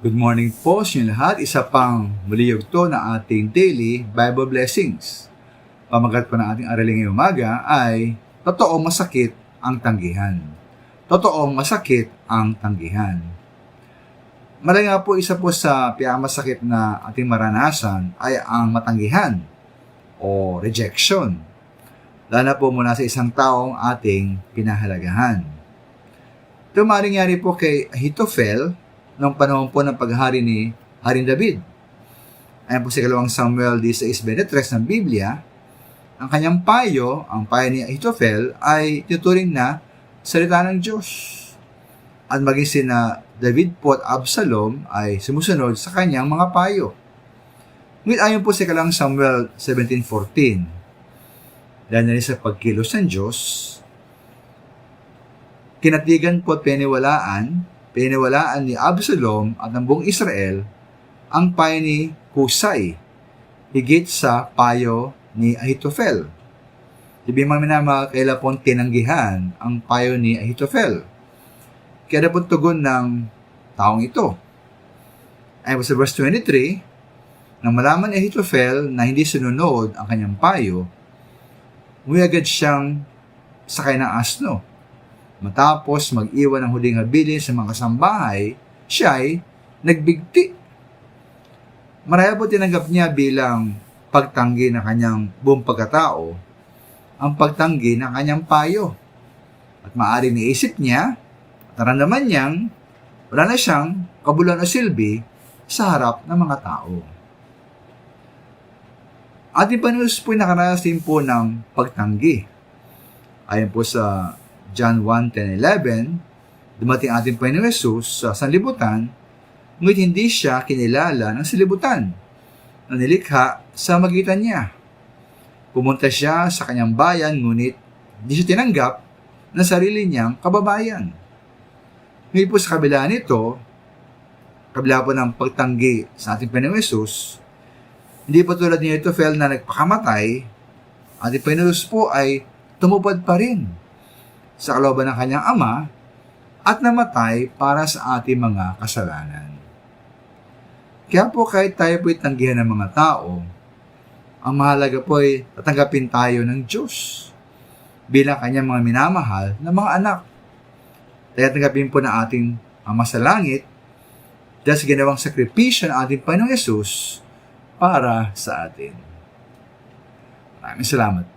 Good morning po sa inyo lahat. Isa pang muli yugto na ating daily Bible blessings. Pamagat po ng ating araling ngayong umaga ay totoong masakit ang tanggihan. Totoong masakit ang tanggihan. Marami nga po isa po sa pinakamasakit na ating maranasan ay ang matanggihan o rejection. Lalo na po mula sa isang taong ating pinahalagahan. Ito maaaring po kay Ahithophel noong panahon po ng paghari ni Haring David. Ayan po sa 2 Samuel 16:23 ng Biblia, ang kanyang payo, ang payo ni Ahithophel ay tuturing na salita ng Diyos. At maging sina David po at Absalom ay sumusunod sa kanyang mga payo. Ngunit ayon po sa 2 Samuel 17:14, dahil na rin sa pagkilos ng Diyos, kinatigan po at piniwalaan ni Absalom at ng buong Israel ang payo ni Husay, higit sa payo ni Ahithophel. Ibig mga kaila pong tinanggihan ang payo ni Ahithophel. Kaya na pong tugon ng taong ito. Ay sa verse 23, nang malaman ni Ahithophel na hindi sinunod ang kanyang payo, umuwi agad siyang sakay ng asno. Matapos mag-iwan ng huling habilin sa mga kasambahay, siya ay nagbigti. Maraya po tinanggap niya bilang pagtanggi ng kanyang buong pagkatao, ang pagtanggi ng kanyang payo. At maaari naisip niya, at naramdaman niyang wala na siyang kabuluhan o silbi sa harap ng mga tao. Ating Panginoon po nakaranas din po ng pagtanggi. Ayon po sa John 1:10-11, dumating ating Panginoon Jesus sa sanlibutan, ngunit hindi siya kinilala ng sanlibutan na nilikha sa magitan niya. Pumunta siya sa kanyang bayan, ngunit hindi siya tinanggap ng sarili niyang kababayan. Ngunit po sa kabila nito, kabila po ng pagtanggi sa ating Panginoon Jesus, hindi po tulad ni Ahithophel na nagpakamatay, ating Panginoon Jesus po ay tumupad pa rin sa kalooban ng kanyang ama at namatay para sa ating mga kasalanan. Kaya po kahit tayo po itanggihan ng mga tao, ang mahalaga po ay tatanggapin tayo ng Diyos bilang kanyang mga minamahal na mga anak. Kaya tanggapin po na ating Ama sa langit dahil sa ginawang sakripisyo ng ating Panginoong Yesus para sa atin. Maraming salamat.